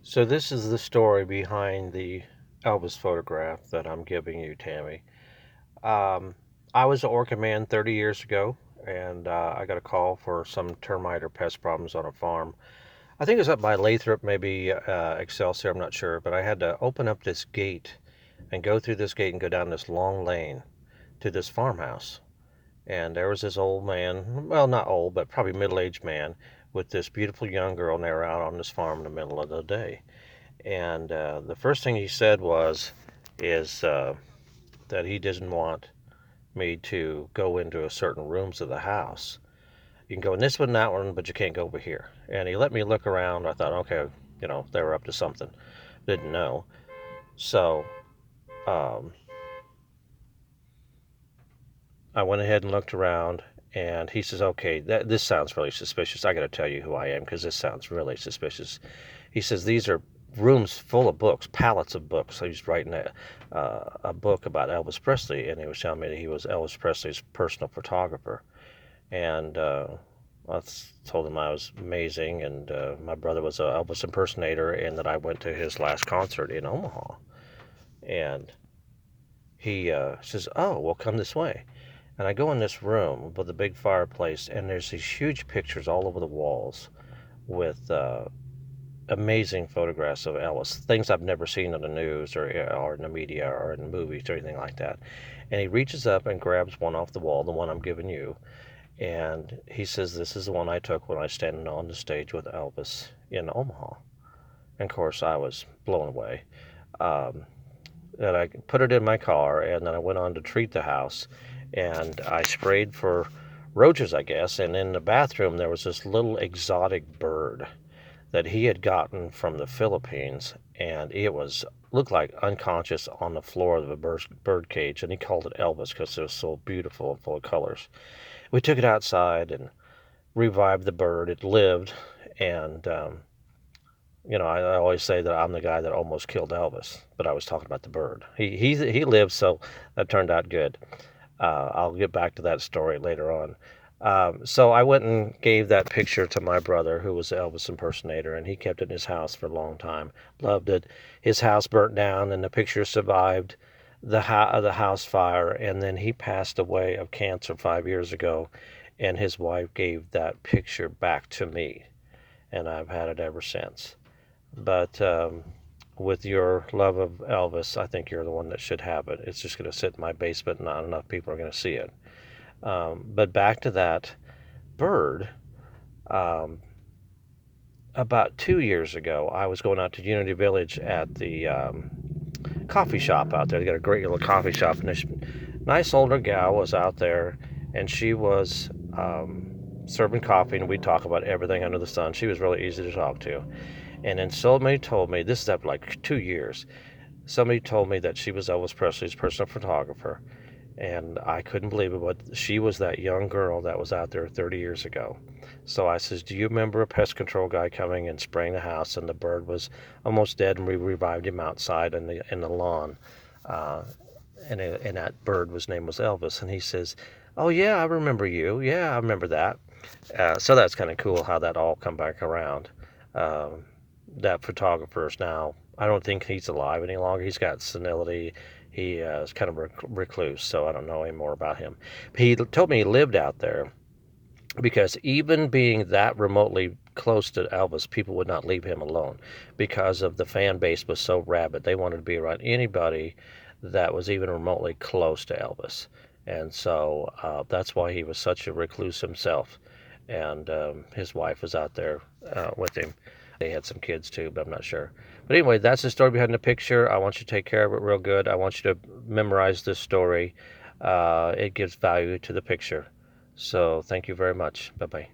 So this is the story behind the Elvis photograph that I'm giving you, Tammy. Um, I was an orchid man 30 years ago, and I got a call for some termite or pest problems on a farm. I think it was up by Lathrop, maybe Excelsior, I'm not sure, but I had to open up this gate and go through this gate and go down this long lane to this farmhouse. And there was this old man, well, not old, but probably middle-aged man, with this beautiful young girl, and they were out on this farm in the middle of the day. And the first thing he said is that he didn't want me to go into certain rooms of the house. You can go in this one, that one, but you can't go over here. And he let me look around. I thought, okay, they were up to something. Didn't know. So um, I went ahead and looked around, and he says, okay, this sounds really suspicious. I got to tell you who I am because this sounds really suspicious. He says, these are rooms full of books, pallets of books. So he's writing a book about Elvis Presley, and he was telling me that he was Elvis Presley's personal photographer. And I told him I was amazing, and my brother was an Elvis impersonator, and that I went to his last concert in Omaha. And he says, oh, well, come this way. And I go in this room with a big fireplace, and there's these huge pictures all over the walls with amazing photographs of Elvis, things I've never seen on the news or in the media or in movies or anything like that. And he reaches up and grabs one off the wall, the one I'm giving you, and he says, this is the one I took when I was standing on the stage with Elvis in Omaha. And of course, I was blown away. Um, and I put it in my car, and then I went on to treat the house, and I sprayed for roaches, I guess. And in the bathroom, there was this little exotic bird that he had gotten from the Philippines, and it was looked like unconscious on the floor of the bird cage, and he called it Elvis because it was so beautiful and full of colors. We took it outside and revived the bird. It lived, and I always say that I'm the guy that almost killed Elvis, but I was talking about the bird. He lived, so that turned out good. I'll get back to that story later on. So I went and gave that picture to my brother, who was the Elvis impersonator, and he kept it in his house for a long time. Loved it. His house burnt down, and the picture survived the house fire. And then he passed away of cancer 5 years ago, and his wife gave that picture back to me, and I've had it ever since. But with your love of Elvis, I think you're the one that should have it. It's just going to sit in my basement, and not enough people are going to see it. But back to that bird. Um, about 2 years ago, I was going out to Unity Village at the coffee shop out there. They got a great little coffee shop, and this nice older gal was out there, and she was serving coffee, and we talk about everything under the sun. She was really easy to talk to. And then somebody told me, this is after like 2 years, somebody told me that she was Elvis Presley's personal photographer. And I couldn't believe it, but she was that young girl that was out there 30 years ago. So I says, do you remember a pest control guy coming and spraying the house, and the bird was almost dead, and we revived him outside in the lawn? Uh, and that bird was name was Elvis. And he says, oh yeah, I remember you. Yeah, I remember that. So that's kind of cool how that all come back around. Um, that photographer is now, I don't think he's alive any longer. He's got senility. He is kind of a recluse, so I don't know any more about him. He told me he lived out there because even being that remotely close to Elvis, people would not leave him alone because of the fan base was so rabid. They wanted to be around anybody that was even remotely close to Elvis. And so that's why he was such a recluse himself. And his wife was out there with him. They had some kids too, but I'm not sure. But anyway, that's the story behind the picture. I want you to take care of it real good. I want you to memorize this story. It gives value to the picture. So thank you very much. Bye bye.